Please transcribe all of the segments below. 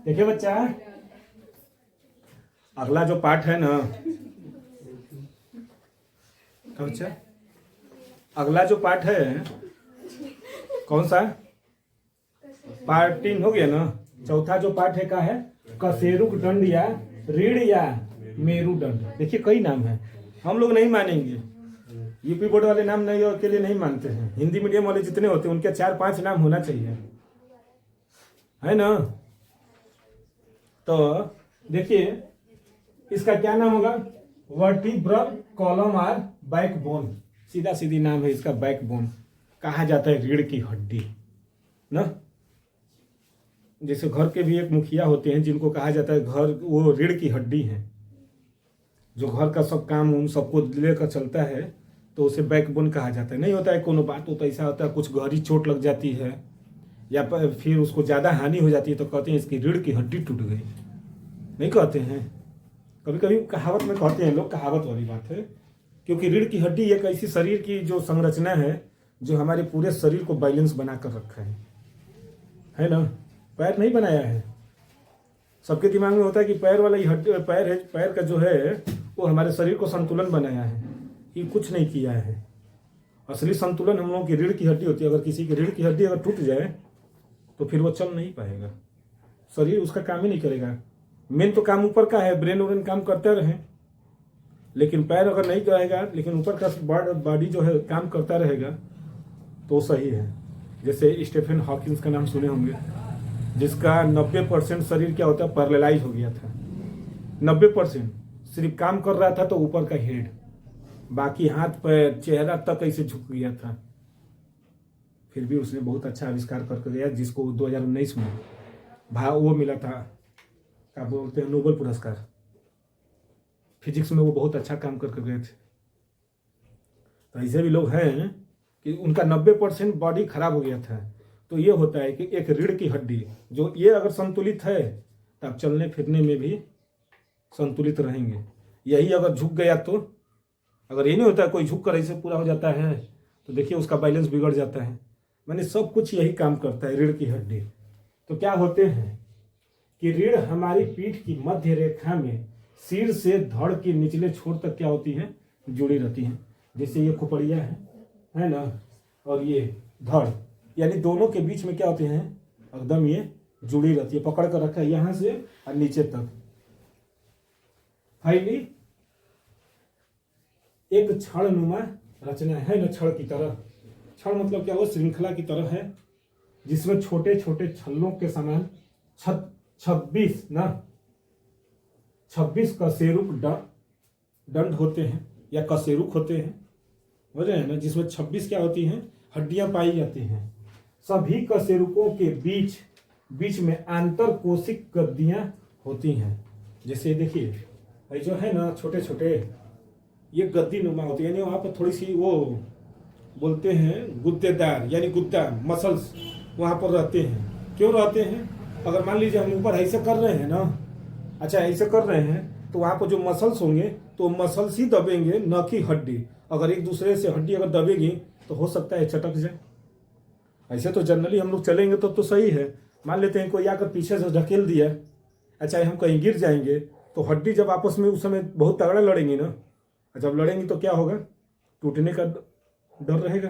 देखिए बच्चा, अगला जो पार्ट है ना, क्या बच्चा, अगला जो पार्ट है कौन सा? पार्ट 3 हो गया ना। चौथा जो पार्ट है क्या है? कशेरुक दंड या रीढ़ या मेरुदंड। देखिए कई नाम है, हम लोग नहीं मानेंगे। यूपी बोर्ड वाले नाम नहीं और के लिए नहीं मानते हैं। हिंदी मीडियम वाले जितने होते हैं उनके 4-5 नाम होना चाहिए, है ना। तो देखिए इसका क्या नाम होगा? वर्टिब्रल कॉलम और बैकबोन। सीधा सीधी नाम है इसका, बैकबोन। कहा जाता है रीढ़ की हड्डी ना। जैसे घर के भी एक मुखिया होते हैं जिनको कहा जाता है घर वो रीढ़ की हड्डी है, जो घर का सब काम उन सबको लेकर चलता है, तो उसे बैकबोन कहा जाता है। नहीं होता है कोनो बात होता ऐसा होता है, कुछ गहरी चोट लग जाती है या फिर उसको ज़्यादा हानि हो जाती है तो कहते हैं इसकी रीढ़ की हड्डी टूट गई। नहीं कहते हैं, कभी कभी कहावत में कहते हैं लोग, कहावत वाली बात है। क्योंकि रीढ़ की हड्डी एक ऐसी शरीर की जो संरचना है जो हमारे पूरे शरीर को बैलेंस बना कर रखा है ना। पैर नहीं बनाया है। सबके दिमाग में होता है कि पैर वाला ही हड्डी पैर है, पैर का जो है वो हमारे शरीर को संतुलन बनाया है। ये कुछ नहीं किया है। असली संतुलन हम लोगों की रीढ़ की हड्डी होती है। अगर किसी की रीढ़ की हड्डी अगर टूट जाए तो फिर वो चल नहीं पाएगा, शरीर उसका काम ही नहीं करेगा। मेन तो काम ऊपर का है, ब्रेन व्रेन काम करते रहे, लेकिन पैर अगर नहीं रहेगा, लेकिन ऊपर का बॉडी जो है काम करता रहेगा तो सही है। जैसे स्टीफन हॉकिंस का नाम सुने होंगे, जिसका 90% शरीर क्या होता है, पैरालाइज हो गया था। 90% सिर्फ काम कर रहा था तो ऊपर का हेड, बाकी हाथ पैर चेहरा तक ऐसे झुक गया था। फिर भी उसने बहुत अच्छा आविष्कार करके गया, जिसको 2019 में वो मिला था, क्या बोलते हैं, नोबेल पुरस्कार। फिजिक्स में वो बहुत अच्छा काम करके गए थे। तो ऐसे भी लोग हैं कि उनका 90% बॉडी खराब हो गया था। तो ये होता है कि एक रीढ़ की हड्डी जो ये अगर संतुलित है तो आप चलने फिरने में भी संतुलित रहेंगे। यही अगर झुक गया तो, अगर ये नहीं होता है कोई झुक कर ऐसे पूरा हो जाता है तो देखिए उसका बैलेंस बिगड़ जाता है। मैंने सब कुछ यही काम करता है रीढ़ की हड्डी। तो क्या होते हैं कि रीढ़ हमारी पीठ की मध्य रेखा में सिर से धड़ के निचले छोर तक क्या होती है, जुड़ी रहती है। जैसे ये खोपड़िया है ना, और ये धड़, यानी दोनों के बीच में क्या होते हैं, एकदम ये जुड़ी रहती है। पकड़ कर रखा है यहां से और नीचे तक। फाइनली एक छड़ नुमा रचना है ना, छड़ की तरह। छड़ मतलब क्या, वो श्रृंखला की तरह है जिसमें छोटे छोटे छल्लों के समान 26 कशेरुक दंड होते हैं या कशेरुक होते हैं, हो रहे हैं ना, जिसमें 26 क्या होती हैं, हड्डियां पाई जाती हैं। सभी कशेरुकों के बीच में आंतर कोशिक गद्दियां होती हैं। जैसे देखिए ये जो है ना छोटे छोटे, ये गद्दी नुमा होती है, यानी वहाँ पर थोड़ी सी वो बोलते हैं गुद्देदार, यानी गुद्दा मसल्स वहाँ पर रहते हैं। क्यों रहते हैं? अगर मान लीजिए हम ऊपर ऐसे कर रहे हैं ना, अच्छा ऐसे कर रहे हैं तो वहाँ पर जो मसल्स होंगे तो मसल्स ही दबेंगे, न कि हड्डी। अगर एक दूसरे से हड्डी अगर दबेगी तो हो सकता है चटक जाए। ऐसे तो जनरली हम लोग चलेंगे तो सही है। मान लेते हैं कोई आकर पीछे से ढकेल दिया, अच्छा हम कहीं गिर जाएंगे तो हड्डी जब आपस में उस समय बहुत तगड़ा लड़ेंगी ना, जब लड़ेंगी तो क्या होगा, टूटने का डर रहेगा,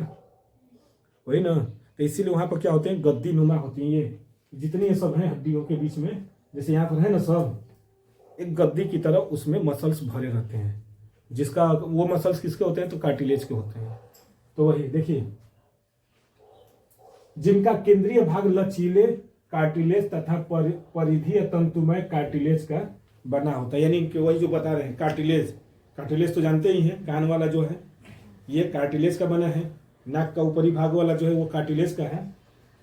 वही ना। तो इसीलिए वहाँ पर क्या होते हैं, गद्दी नुमा होती हैं। ये जितनी ये सब हैं हड्डियों के बीच में, जैसे यहाँ पर है ना सब एक गद्दी की तरह, उसमें मसल्स भरे रहते हैं। जिसका वो मसल्स किसके होते हैं, तो कार्टिलेज के होते हैं। तो वही देखिए, जिनका केंद्रीय भाग लचीले कार्टिलेज तथा परिधीय तंतुमय कार्टिलेज का बना होता है। यानी कि वही जो बता रहे हैं कार्टिलेज तो जानते ही हैं, कान वाला जो है ये कार्टिलेज का बना है, नाक का ऊपरी भाग वाला जो है वो कार्टिलेज का है।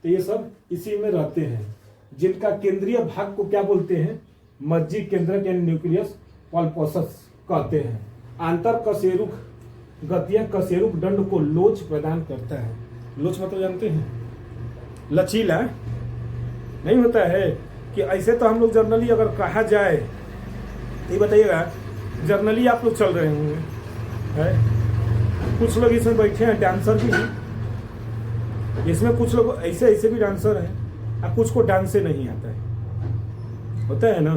तो ये सब इसी में रहते हैं। जिनका केंद्रीय भाग को क्या बोलते हैं, मज्जी केंद्रक यानी न्यूक्लियस पल्पोसस कहते हैं। आंतर कशेरुक गद्दियां कशेरुक दंड को लोच प्रदान करता है। लोच मतलब जानते हैं, लचीला नहीं होता है कि ऐसे तो हम लोग जनरली अगर कहा जाए तो ये बताइएगा, जनरली आप लोग चल रहे होंगे है, कुछ लोग इसमें बैठे हैं डांसर भी हैं, इसमें कुछ लोग ऐसे भी डांसर हैं और कुछ को डांस से नहीं आता है। होता है ना।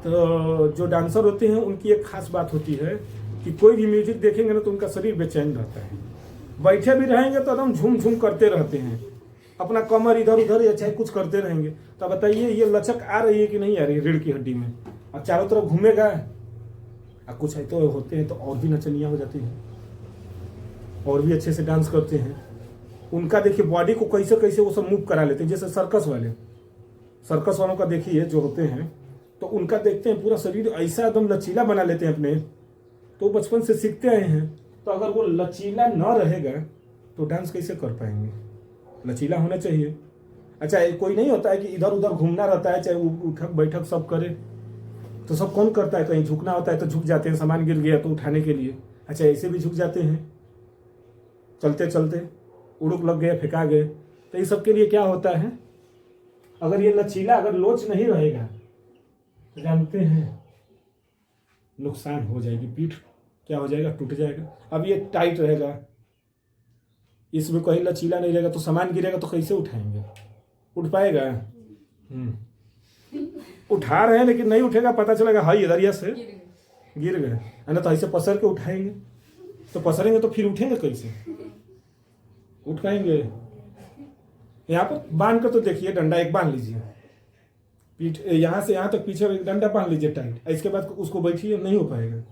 तो जो डांसर होते हैं उनकी एक खास बात होती है कि कोई भी म्यूजिक देखेंगे ना तो उनका शरीर बेचैन रहता है, बैठे भी रहेंगे तो एकदम झूम झूम करते रहते हैं, अपना कमर इधर उधर या चाहे कुछ करते रहेंगे। तो बताइए ये लचक आ रही है कि नहीं आ रही है रीढ़ की हड्डी में। और चारों तरफ घूमेगा और कुछ है तो होते हैं तो और भी नचनिया हो जाती हैं, और भी अच्छे से डांस करते हैं। उनका देखिए बॉडी को कैसे कैसे वो सब मूव करा लेते हैं, जैसे सर्कस वालों का देखिए जो होते हैं तो उनका देखते हैं पूरा शरीर ऐसा एकदम लचीला बना लेते हैं अपने, तो बचपन से सीखते आए हैं। तो अगर वो लचीला न रहेगा तो डांस कैसे कर पाएंगे, लचीला होना चाहिए। अच्छा कोई नहीं होता है कि इधर उधर घूमना रहता है, चाहे उठक बैठक सब करे, तो सब कौन करता है, कहीं झुकना होता है तो झुक जाते हैं, सामान गिर गया तो उठाने के लिए, अच्छा ऐसे भी झुक जाते हैं, चलते चलते उड़ुक लग गए फेंका गए। तो ये सब के लिए क्या होता है, अगर ये लचीला अगर लोच नहीं रहेगा तो जानते हैं नुकसान हो जाएगी, पीठ क्या हो जाएगा, टूट जाएगा। अब ये टाइट रहेगा, इसमें कहीं लचीला नहीं रहेगा तो सामान गिरेगा तो कैसे उठाएंगे, उठ पाएगा? उठा रहे हैं लेकिन नहीं उठेगा, पता चलेगा हाई इधरिया से गिर गए, है ना। तो ऐसे पसर के उठाएंगे, तो पसरेंगे तो फिर उठेंगे कैसे, उठ पाएंगे? यहाँ पर बांध कर तो देखिए, डंडा एक बांध लीजिए, पीठ यहाँ से यहाँ तक पीछे एक डंडा बांध लीजिए टाइट, इसके बाद उसको बैठिए, नहीं हो पाएगा,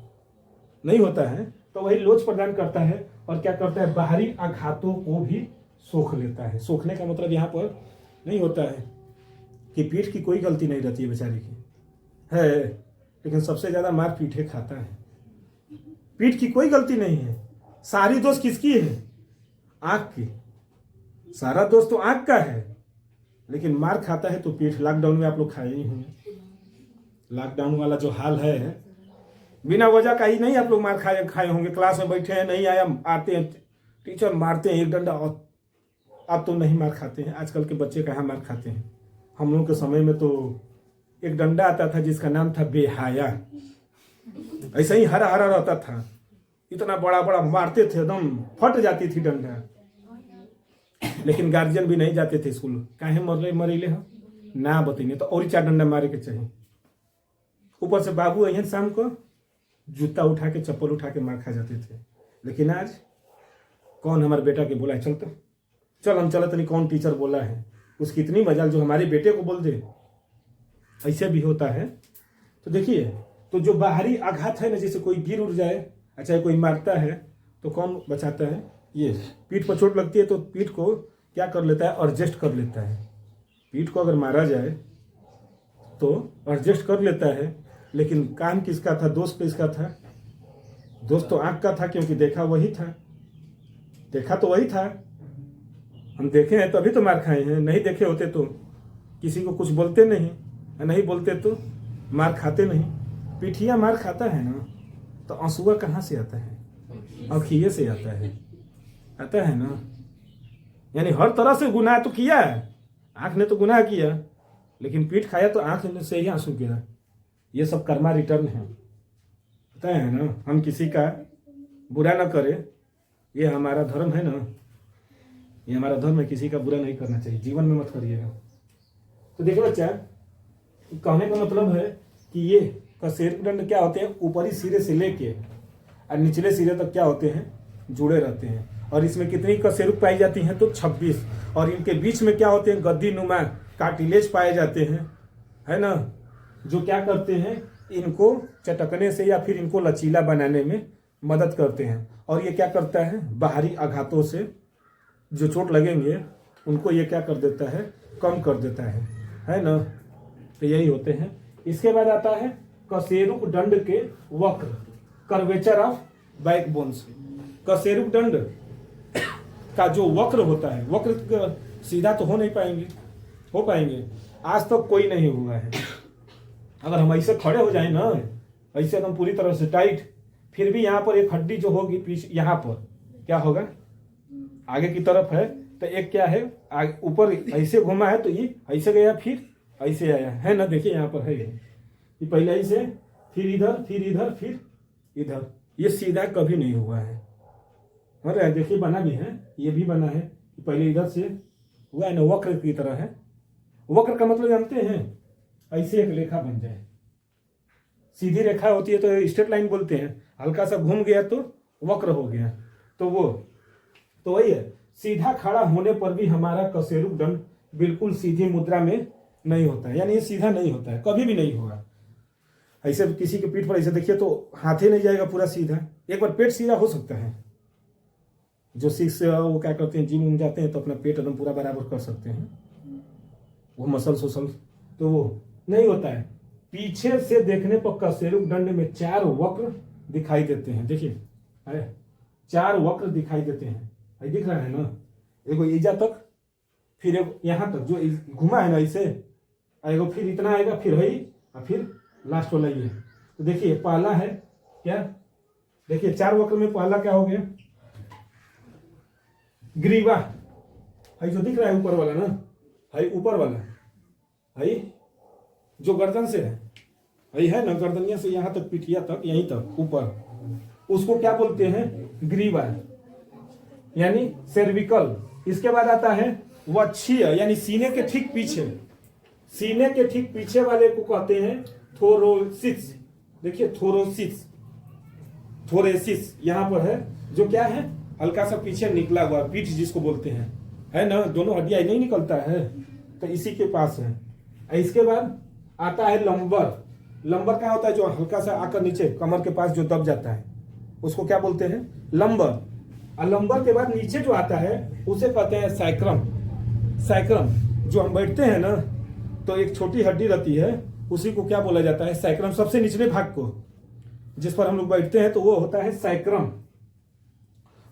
नहीं होता है। तो वही लोच प्रदान करता है और क्या करता है, बाहरी आघातों को भी सोख लेता है। सोखने का मतलब यहाँ पर नहीं होता है कि पीठ की कोई गलती नहीं रहती है बेचारी की, है, लेकिन सबसे ज्यादा मार पीठे खाता है। पीठ की कोई गलती नहीं है, सारी दोष किसकी है, आंख की, सारा दोष तो आंख का है, लेकिन मार खाता है तो पीठ। लॉकडाउन में आप लोग खाए ही होंगे, लॉकडाउन वाला जो हाल है, बिना वजह का ही नहीं आप लोग मार खाए होंगे। क्लास में बैठे हैं, नहीं आया, आते हैं टीचर मारते हैं एक डंडा, और अब तो नहीं मार खाते हैं। आजकल के बच्चे कहाँ मार खाते हैं। हम लोग के समय में तो एक डंडा आता था जिसका नाम था बेहाया, ऐसा ही हरा हरा रहता था, इतना बड़ा बड़ा मारते थे, एकदम फट जाती थी डंडा, लेकिन गार्जियन भी नहीं जाते थे स्कूल, काहे मरेले हम ना बतेंगे तो और 4 डंडा मारे के चाहिए। ऊपर से बाबू अहन शाम को जूता उठा के चप्पल उठा के मार खा जाते थे। लेकिन आज कौन हमारे बेटा के बोला है चल तो चल हम चलत नहीं, कौन टीचर बोला है, उसकी इतनी मजाल जो हमारे बेटे को बोल दे, ऐसे भी होता है। तो देखिए, तो जो बाहरी आघात है ना, जैसे कोई गिर उड़ जाए, अच्छा कोई मारता है तो कौन बचाता है, ये पीठ पर चोट लगती है तो पीठ को क्या कर लेता है, एडजस्ट कर लेता है। पीठ को अगर मारा जाए तो एडजस्ट कर लेता है, लेकिन काम किसका था, दोस्त किसका था, दोस्त तो आंख का था, क्योंकि देखा वही था, देखा तो वही था। हम देखे हैं तभी तो मार खाए हैं, नहीं देखे होते तो किसी को कुछ बोलते नहीं, नहीं बोलते तो मार खाते नहीं। पीठिया मार खाता है ना तो आंसुआ कहाँ से आता है, आँखिए से आता है ना। यानी हर तरह से गुनाह तो किया है, आंख ने तो गुनाह किया, लेकिन पीठ खाया तो आंख से ही आंसू गिरा। ये सब कर्मा रिटर्न है, पता है ना। हम किसी का बुरा ना करें, ये हमारा धर्म है ना, ये हमारा धर्म है, किसी का बुरा नहीं करना चाहिए, जीवन में मत करिएगा। तो देखो बच्चा, कहने का मतलब है कि ये कसेरुक दंड क्या होते हैं, ऊपरी सिरे से लेके और निचले सिरे तक क्या होते हैं, जुड़े रहते हैं। और इसमें कितनी कसेरुक पाई जाती हैं, तो 26। और इनके बीच में क्या होते हैं, गद्दी नुमा कार्टिलेज पाए जाते हैं, है ना, जो क्या करते हैं, इनको चटकने से या फिर इनको लचीला बनाने में मदद करते हैं। और ये क्या करता है, बाहरी आघातों से जो चोट लगेंगे उनको ये क्या कर देता है, कम कर देता है ना। तो यही होते हैं। इसके बाद आता है कशेरुक दंड के वक्र, कर्वेचर ऑफ बैक बोन्स। कशेरुक दंड का जो वक्र होता है, वक्र सीधा तो हो नहीं पाएंगे, हो पाएंगे, आज तक तो कोई नहीं हुआ है। अगर हम ऐसे खड़े हो जाए ना, ऐसे एकदम पूरी तरह से टाइट, फिर भी यहाँ पर एक हड्डी जो होगी पीछे, यहाँ पर क्या होगा, आगे की तरफ है तो एक क्या है, ऊपर ऐसे घुमा है तो ये ऐसे गया, फिर ऐसे आया, है ना। देखिए यहाँ पर है, ये पहले ऐसे, फिर इधर, फिर इधर, फिर इधर, ये सीधा कभी नहीं हुआ है। अरे देखिए बना भी है, ये भी बना है, पहले इधर से हुआ है ना, वक्र की तरह है। वक्र का मतलब जानते हैं, ऐसे एक रेखा बन जाए। सीधी रेखा होती है तो स्ट्रेट लाइन बोलते हैं, हल्का सा घूम गया तो वक्र हो गया। तो वही है, सीधा खड़ा होने पर भी हमारा कशेरुक दंड बिल्कुल सीधी मुद्रा में नहीं होता है, यानी ये सीधा नहीं होता है, कभी भी नहीं होगा। ऐसे किसी के पीठ पर ऐसे देखिए तो हाथ ही नहीं जाएगा पूरा सीधा। एक बार पेट सीधा हो सकता है, जो सिक्स वो क्या करते हैं, जिम जाते हैं तो अपना पेट एकदम पूरा बराबर कर सकते हैं, वो मसल्स वसल्स, तो वो नहीं होता है। पीछे से देखने पर कशेरुक दंड में 4 वक्र दिखाई देते हैं। देखिए 4 वक्र दिखाई देते हैं, दिख रहा है ना, देखो ईजा तक, फिर यहां तक जो घुमा है ना इसे आएगा, फिर इतना आएगा, फिर वही, और फिर लास्ट वाला ये। तो देखिए पहला है क्या, देखिए 4 वक्र में पहला क्या हो गया, ग्रीवा है जो दिख रहा है ऊपर वाला ना, है ऊपर वाला है जो गर्दन से है ना, गर्दनिया से यहाँ तक, पिठिया तक, यहीं तक ऊपर, उसको क्या बोलते हैं, ग्रीवा, यानी सर्विकल। इसके बाद आता है वक्षीय, यानी सीने के ठीक पीछे, सीने के ठीक पीछे वाले को कहते हैं थोरोसिस। देखिए थोरेसिस यहाँ पर है, जो क्या है, हल्का सा पीछे निकला हुआ पीठ जिसको बोलते हैं, है ना, दोनों हड्डियां नहीं निकलता है, तो इसी के पास है। इसके बाद आता है लंबर। लंबर क्या होता है, जो हल्का सा आकर नीचे कमर के पास जो दब जाता है, उसको क्या बोलते हैं, लंबर। और लंबर के बाद नीचे जो आता है उसे कहते हैं सैक्रम। सैक्रम जो हम बैठते हैं ना, तो एक छोटी हड्डी रहती है, उसी को क्या बोला जाता है, सैक्रम। सबसे निचले भाग को जिस पर हम लोग बैठते हैं तो वो होता है सैक्रम।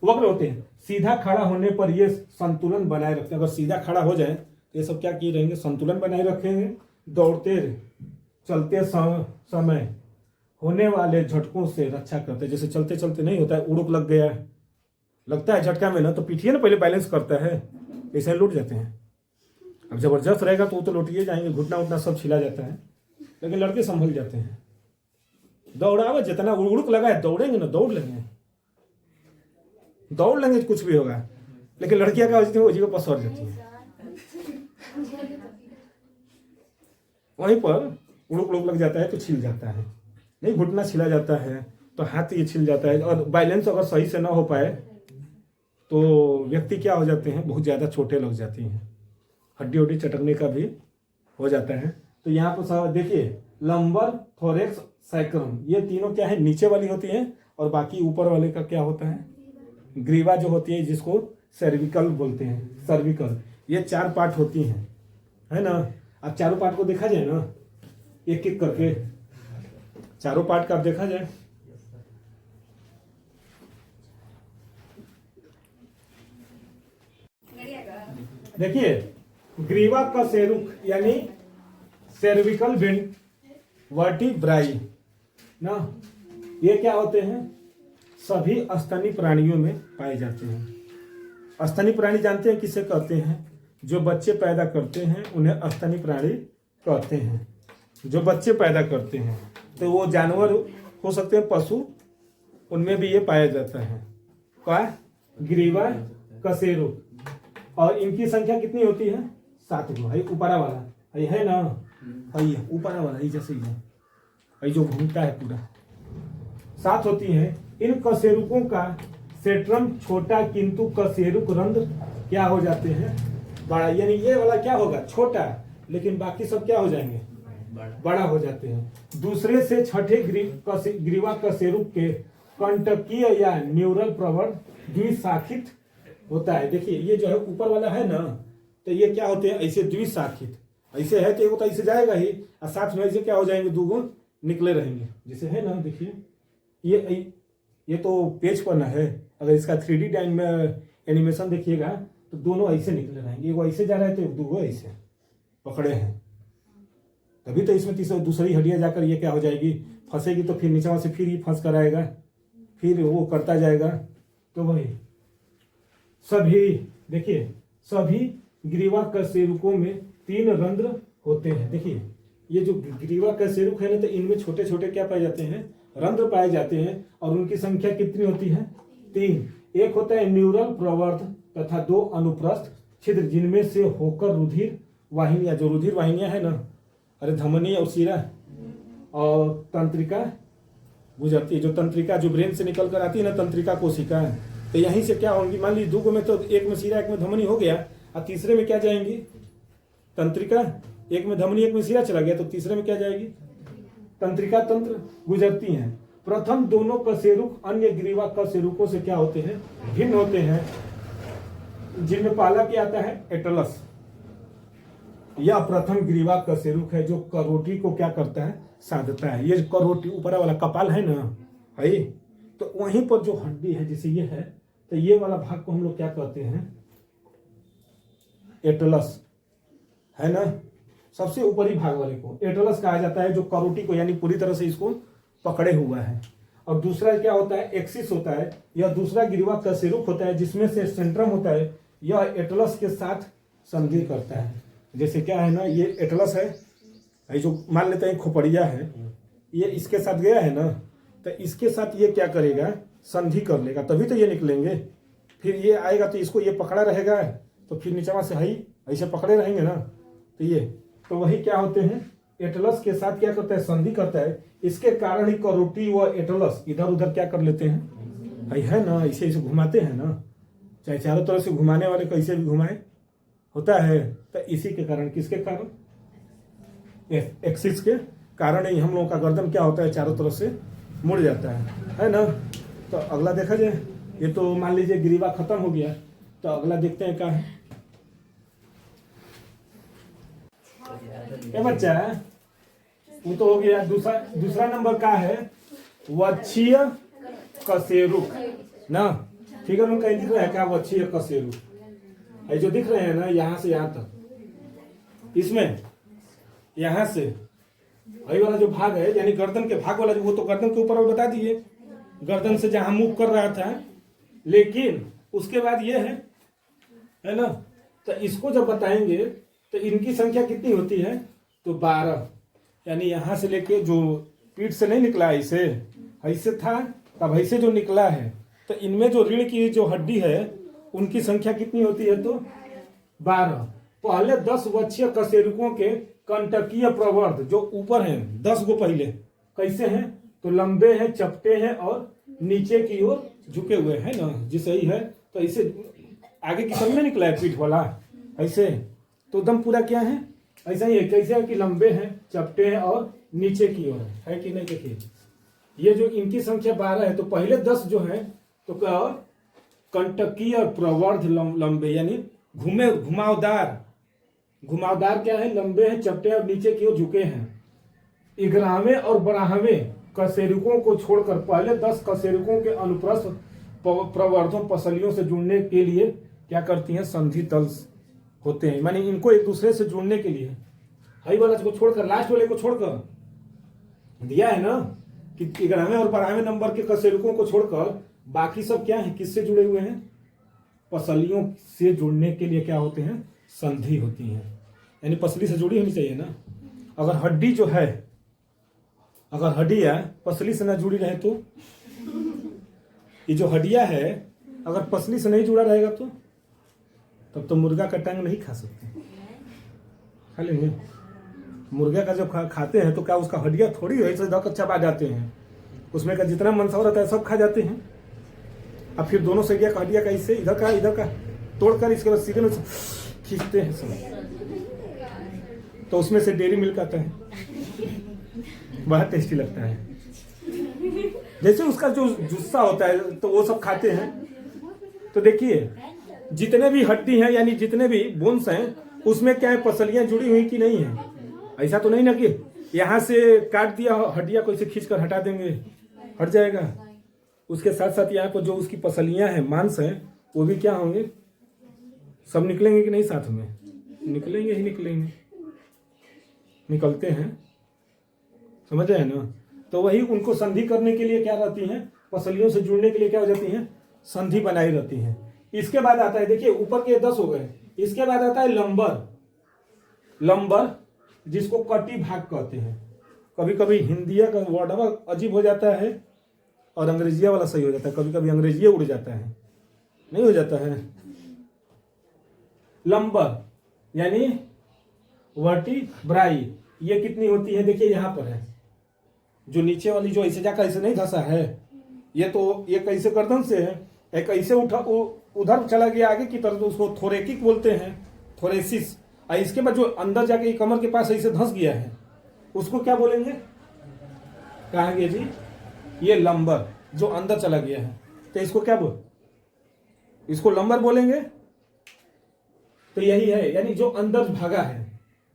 वक्र होते हैं, सीधा खड़ा होने पर ये संतुलन बनाए रखते हैं। अगर सीधा खड़ा हो जाए तो ये सब क्या किए रहेंगे, संतुलन बनाए रखेंगे। दौड़ते चलते समय होने वाले झटकों से रक्षा करते हैं। जैसे चलते चलते नहीं होता है, उड़ुक लग गया, लगता है झटका में ना, तो पीठिए ना पहले बैलेंस करता है, ऐसे लुट जाते हैं। अब जबरदस्त रहेगा तो वो तो लौटिए जाएंगे, घुटना उठना सब छिला जाता है, लेकिन लड़के संभल जाते हैं। दौड़ावे जितना उड़ुक लगा है, दौड़ेंगे ना, दौड़ लेंगे कुछ भी होगा, लेकिन लड़कियां क्या होती है, वो जगह पर सर जाती है, वहीं पर उड़ुक लग जाता है तो छिल जाता है, नहीं घुटना छिला जाता है तो हाथ ये छिल जाता है। और बैलेंस अगर सही से ना हो पाए तो व्यक्ति क्या हो जाते हैं, बहुत ज़्यादा छोटे लग जाती हैं, हड्डी उड्डी चटकने का भी हो जाता है। तो यहाँ पर देखिए लंबर, थोरेक्स, सैक्रम, ये तीनों क्या है, नीचे वाली होती हैं, और बाकी ऊपर वाले का क्या होता है, ग्रीवा जो होती है, जिसको सर्विकल बोलते हैं, सर्विकल। ये 4 पार्ट होती हैं, है ना। अब चारों पार्ट को देखा जाए ना, एक एक करके चारों पार्ट का देखा जाए, देखिए ग्रीवा कशेरुक यानी सर्विकल वर्टिब्राई ना, ये क्या होते हैं, सभी स्तनी प्राणियों में पाए जाते हैं। स्तनी प्राणी जानते हैं किसे कहते हैं, जो बच्चे पैदा करते हैं उन्हें स्तनी प्राणी कहते हैं। जो बच्चे पैदा करते हैं तो वो जानवर हो सकते हैं, पशु, उनमें भी ये पाया जाता है, क्या, ग्रीवा कशेरुक। और इनकी संख्या कितनी होती है, 7 गो। है ऊपरा वाला है ना, है ऊपरा वाला, जैसे ही जो घूमता है पूरा, 7 होती है। इन कशेरुकों का सेट्रम छोटा, किंतु कशेरुक रंध्र क्या हो जाते हैं, बड़ा। यानी ये वाला क्या होगा, छोटा, लेकिन बाकी सब क्या हो जाएंगे, बड़ा हो जाते हैं। दूसरे से छठे ग्रीवा कशेरुक के कंटकीय या न्यूरल प्रवर्ध द्विशाखित होता है। देखिए ये जो है ऊपर वाला है ना, तो ये क्या होते हैं, ऐसे द्विशाखित, ऐसे है तो एक होता ऐसे जाएगा ही, और साथ में ऐसे क्या हो जाएंगे, 2 गो निकले रहेंगे, जैसे है ना। देखिए ये तो पेज पर ना है, अगर इसका 3D टाइम में एनिमेशन देखिएगा तो दोनों ऐसे निकले रहेंगे, वो ऐसे जा रहा है तो 2 गो ऐसे पकड़े हैं, तभी तो इसमें दूसरी हड्डियां जाकर ये क्या हो जाएगी, फंसेगी, तो फिर नीचे से फिर ये फंस कर आएगा, फिर वो करता जाएगा। तो वही सभी, देखिए सभी ग्रीवा कशेरुकों में 3 रंध्र होते हैं। देखिए ये जो ग्रीवा कशेरुक है ना, तो इनमें छोटे छोटे क्या पाए जाते हैं, रंध्र पाए जाते हैं, और उनकी संख्या कितनी होती है, 3। एक होता है न्यूरल प्रवर्ध तथा 2 अनुप्रस्थ छिद्र, जिनमें से होकर रुधिर वाहिनियां, जो रुधिर वाहिनियां है ना, अरे धमनी और सिरा और तंत्रिका गुजरती है। जो तंत्रिका जो ब्रेन से निकल कर आती है ना, तंत्रिका कोशिका, तो यहीं से क्या होंगी, मान लीजिए 2 में तो एक में सिरा एक में धमनी हो गया, और तीसरे में क्या जाएंगी, तंत्रिका। एक में धमनी एक में सिरा चला गया, तो तीसरे में क्या जाएगी, तंत्रिका तंत्र गुजरती हैं। प्रथम दोनों कशेरुक अन्य ग्रीवा कशेरुकों से क्या होते हैं, भिन्न होते हैं, जिनमें पहला क्या आता है, एटलस। यह प्रथम ग्रीवा कशेरुक है जो करोटी को क्या करता है, साधता है। ये करोटी ऊपर वाला कपाल है ना, है, तो वहीं पर जो हड्डी है जैसे ये है, तो ये वाला भाग को हम लोग क्या कहते हैं, एटलस, है ना। सबसे ऊपरी भाग वाले को एटलस कहा जाता है, जो करोटी को यानी पूरी तरह से इसको पकड़े हुआ है। और दूसरा क्या होता है, एक्सिस होता है। यह दूसरा ग्रीवा कशेरुक होता है, जिसमें से सेंट्रम होता है, यह एटलस के साथ संधि करता है। जैसे क्या है ना, ये एटलस है, ये जो मान लेते हैं खोपड़िया है, ये इसके साथ गया है ना, तो इसके साथ ये क्या करेगा, संधि कर लेगा, तभी तो ये निकलेंगे। फिर ये आएगा तो इसको ये पकड़ा रहेगा, तो फिर नीचवा से है ऐसे पकड़े रहेंगे ना, तो ये तो वही क्या होते हैं, एटलस के साथ क्या करता है, संधि करता है। इसके कारण ही करोटी व एटलस इधर उधर क्या कर लेते हैं, है ना, इसे इसे घुमाते हैं ना, चाहे चारों तरफ से घुमाने वाले कैसे भी घुमाए होता है। तो इसी के कारण, किसके कारण, एक्सिस के कारण ही हम लोगों का गर्दन क्या होता है, चारों तरफ से मुड़ जाता है ना। तो अगला देखा जाए, ये तो मान लीजिए ग्रीवा खत्म हो गया, तो अगला देखते हैं क्या है। बच्चा वो तो हो गया। दूसरा नंबर का है वक्षीय कशेरुक ना। फिगर में कहीं दिख रहा है क्या, वक्षीय कशेरुक, ये जो दिख रहे हैं ना, यहाँ से यहाँ तक, इसमें यहाँ से वही वाला जो भाग है, यानी गर्दन के भाग वाला, वो तो गर्दन के ऊपर बता दिए, गर्दन से जहां मूव कर रहा था, लेकिन उसके बाद ये है ना। तो इसको जब बताएंगे तो इनकी संख्या कितनी होती है, तो 12, यानी यहां से लेके जो पीठ से नहीं निकला ऐसे, ऐसे था तब ऐसे जो निकला है, तो इनमें जो रीढ़ की जो हड्डी है उनकी संख्या कितनी होती है, तो 12। पहले 10 वक्षीय कशेरुकों के कंटकीय प्रवर्ध जो ऊपर हैं, 10 गो पहले कैसे हैं, तो लंबे हैं, चपटे हैं और नीचे की ओर झुके हुए हैं ना, जी सही है। तो इसे आगे की सब में निकला है पीठ वाला ऐसे, तो दम पूरा क्या है, ऐसा ही है। कैसे है कि लंबे हैं, चपटे हैं और नीचे की ओर है कि नहीं। देखिए ये जो इनकी संख्या 12 है, तो पहले 10 जो है तो क्या, कंटकीय प्रवर्ध लंबे, यानी घुमावदार क्या है, लंबे हैं, चपटे और नीचे की ओर झुके हैं। 11वें और 12वें कशेरुकों को छोड़कर पहले 10 कशेरुकों के अनुप्रस्थ प्रवर्धों पसलियों से जुड़ने के लिए क्या करती हैं, संधि तल होते हैं, मानी इनको एक दूसरे से जुड़ने के लिए। हाई वाला को छोड़कर, लास्ट वाले को छोड़कर दिया है ना कि 11वें और 12वें नंबर के कशेरुकों को छोड़कर बाकी सब क्या है, किससे जुड़े हुए हैं, पसलियों से जुड़ने के लिए क्या होते हैं, संधि होती है। यानी पसली से जुड़ी होनी चाहिए ना। अगर हड्डी जो है, अगर हड्डियां पसली से ना जुड़ी रहे, तो ये जो हड्डियां है अगर पसली से नहीं जुड़ा रहेगा तो तब तो मुर्गा का टांग नहीं खा सकते। खा लेंगे मुर्गा का जब खाते हैं तो क्या उसका हड्डियां थोड़ी ऐसे चबा जाते हैं, उसमें का जितना मनसा रहता है सब खा जाते हैं। अब फिर दोनों सरिया का हड्डियां का इससे इधर का तोड़कर इसके बाद सीधे में खींचते हैं सब, तो उसमें से डेयरी मिल्क आता है, बड़ा टेस्टी लगता है। जैसे उसका जो जुस्सा होता है तो वो सब खाते हैं। तो देखिए जितने भी हड्डी हैं, यानी जितने भी बोन्स हैं, उसमें क्या है, पसलियां जुड़ी हुई कि नहीं है। ऐसा तो नहीं ना कि यहाँ से काट दिया हड्डियां को इसे खींच कर हटा देंगे, हट जाएगा। उसके साथ साथ यहाँ पर जो उसकी पसलियां हैं, मांस हैं, वो भी क्या होंगे, सब निकलेंगे कि नहीं, साथ में निकलेंगे ही निकलेंगे, निकलते हैं, समझ रहे हैं ना। तो वही उनको संधि करने के लिए क्या रहती हैं, पसलियों से जुड़ने के लिए क्या हो जाती हैं, संधि बनाई रहती हैं। इसके बाद आता है, देखिए ऊपर के 10 हो गए, इसके बाद आता है लंबर जिसको कटी भाग कहते हैं। कभी कभी हिंदिया का वर्ड अजीब हो जाता है और अंग्रेजिया वाला सही हो जाता है, कभी कभी अंग्रेजिया उड़ जाता है, नहीं हो जाता है। लंबर यानी वर्टिब्राई, ये कितनी होती है, देखिए यहाँ पर है, जो नीचे वाली जो ऐसे जाकर ऐसे नहीं धंसा है, ये तो ये कैसे गर्दन से है, एक ऐसे उठा उधर चला गया आगे की तरफ, तो उसको थोरेकिक बोलते हैं, थोरेसिस। और इसके बाद जो अंदर जाके कमर के पास ऐसे धंस गया है, उसको क्या बोलेंगे, कहेंगे जी ये लंबर, जो अंदर चला गया है, तो इसको क्या इसको लंबर बोलेंगे। तो यही है, यानी जो अंदर भागा है।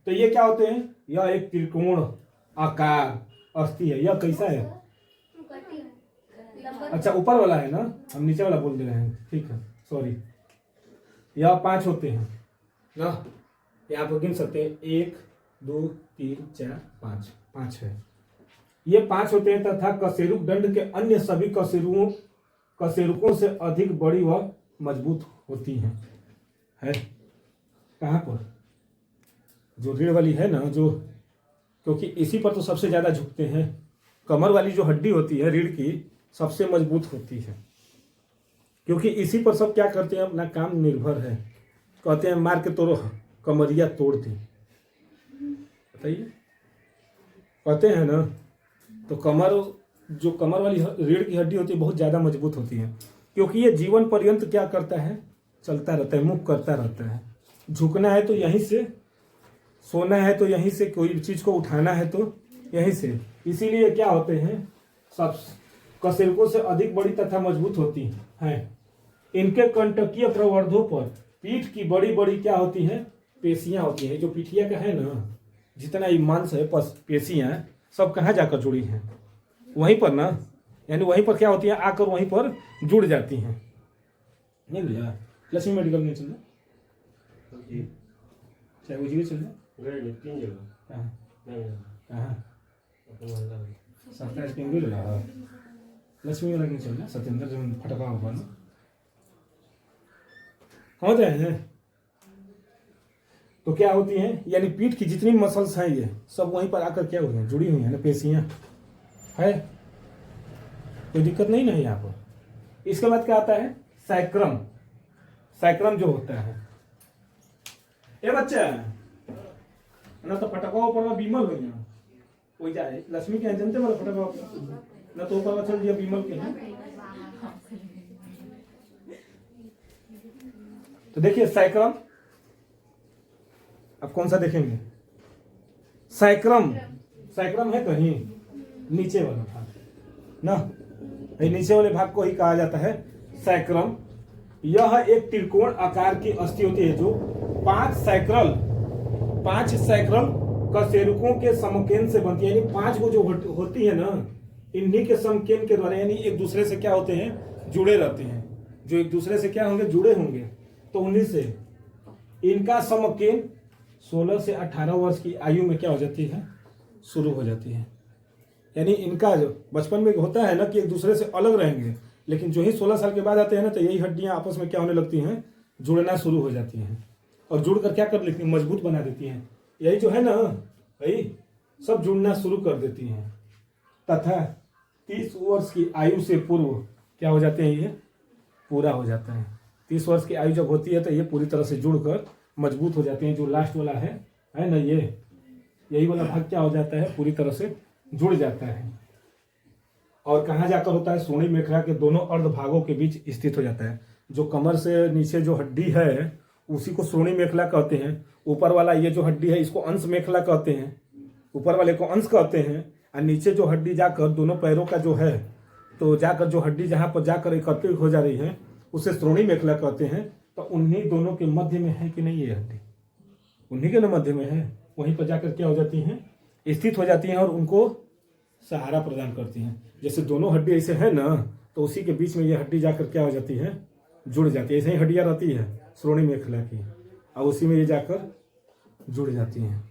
तो ये क्या होते हैं, यह एक त्रिकोण आकार अस्थि है। यह कैसा है, अच्छा ऊपर वाला है ना, हम नीचे वाला बोल दे रहे हैं, ठीक है सॉरी। यह 5 होते हैं ना, यहाँ पर गिन सकते हैं 1 2 3 4 5, 5 है। ये 5 होते हैं तथा कशेरुक दंड के अन्य सभी कशेरुकों से अधिक बड़ी व मजबूत होती हैं। है कहाँ पर, जो रीढ़ वाली है ना, जो क्योंकि इसी पर तो सबसे ज्यादा झुकते हैं। कमर वाली जो हड्डी होती है रीढ़ की, सबसे मजबूत होती है, क्योंकि इसी पर सब क्या करते हैं, अपना काम निर्भर है। कहते हैं मार के तोड़ो कमरिया तोड़ दी, बताइए, कहते हैं ना। तो जो कमर वाली रीढ़ की हड्डी होती है बहुत ज़्यादा मजबूत होती है, क्योंकि ये जीवन पर्यंत क्या करता है, चलता रहता है, मूव करता रहता है। झुकना है तो यहीं से, सोना है तो यहीं से, कोई चीज़ को उठाना है तो यहीं से। इसीलिए क्या होते हैं, सब कशेरुकों से अधिक बड़ी तथा मजबूत होती हैं। इनके कंटकीय प्रवर्धों पर पीठ की बड़ी बड़ी क्या होती हैं, पेशियां होती हैं। जो पीठिया का है ना, जितना ये मांस है, पेशियां सब कहाँ जाकर जुड़ी हैं, वहीं पर ना, यानी वहीं पर क्या होती है, आकर वहीं पर जुड़ जाती हैं। नहीं भैया, लक्ष्मी मेडिकल में चलना, चाहे वो जगह चलना, 3 जगह कहाँ सरकार स्कीम भी लगा, लक्ष्मी वाला नहीं चलना, सत्येंद्र जो फटका हुआ ना, हो जाए हैं। तो क्या होती हैं, यानी पीठ की जितनी मसल्स हैं ये सब वहीं पर आकर क्या हुई हैं, जुड़ी हुई हैं ना, पेशियां है, कोई दिक्कत नहीं ना है यहाँ पर। इसके बाद क्या आता है, सैक्रम। सैक्रम जो होता है, ये बच्चा ना तो फटका ऊपर बीमल हो गया, कोई जाए लक्ष्मी के जनते वाला फटका ना, तो ऊपर चल दिया बीमल के हैं। तो देखिए सैक्रम, अब कौन सा देखेंगे, सैक्रम, सैक्रम है कहीं नीचे वाला भाग ना, नीचे वाले भाग को ही कहा जाता है सैक्रम। यह एक त्रिकोण आकार की अस्थि होती है, जो 5 सैक्रल कशेरुकों के समकेंद्र से बनती है। यानी 5 को जो होती है ना, इन्हीं के समकेंद्र के द्वारा, यानी एक दूसरे से क्या होते हैं, जुड़े रहते हैं। जो एक दूसरे से क्या होंगे, जुड़े होंगे, तो उन्हीं से इनका समकेंद्र 16 से 18 वर्ष की आयु में क्या हो जाती है, शुरू हो जाती है। यानी इनका जो बचपन में होता है ना कि एक दूसरे से अलग रहेंगे, लेकिन जो ही 16 साल के बाद आते हैं ना, तो यही हड्डियां आपस में क्या होने लगती हैं, जुड़ना शुरू हो जाती हैं, और जुड़कर क्या कर लेती हैं, मजबूत बना देती हैं। यही जो है ना भाई, सब जुड़ना शुरू कर देती हैं, तथा 30 वर्ष की आयु से पूर्व क्या हो जाते हैं, ये पूरा हो जाता है। 30 वर्ष की आयु जब होती है तो ये पूरी तरह से जुड़कर मजबूत हो जाते हैं। जो लास्ट वाला है ना, ये यही वाला भाग क्या हो जाता है, पूरी तरह से जुड़ जाता है। और कहाँ जाकर होता है, श्रोणी मेखला के दोनों अर्ध भागों के बीच स्थित हो जाता है। जो कमर से नीचे जो हड्डी है उसी को श्रोणी मेखला कहते हैं। ऊपर वाला ये जो हड्डी है इसको अंश मेखला कहते हैं, ऊपर वाले को अंश कहते हैं। और नीचे जो हड्डी जाकर दोनों पैरों का जो है, तो जाकर जो हड्डी जहाँ पर जाकर एकत्रित हो जा रही है उसे श्रोणी मेखला कहते हैं। तो उन्हीं दोनों के मध्य में है कि नहीं ये हड्डी, उन्हीं के ना मध्य में है, वहीं पर जाकर क्या हो जाती हैं, स्थित हो जाती हैं और उनको सहारा प्रदान करती हैं। जैसे दोनों हड्डी ऐसे है ना, तो उसी के बीच में ये हड्डी जाकर क्या हो जाती है, जुड़ जाती है। ऐसे ही हड्डियाँ रहती है श्रोणी मेखला की, और उसी में ये जाकर जुड़ जाती हैं।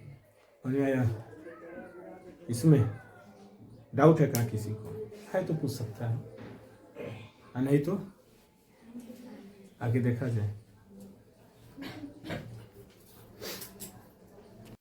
और आया इसमें डाउट है क्या किसी को, है तो पूछ सकता है, नहीं तो आगे देखा जाए।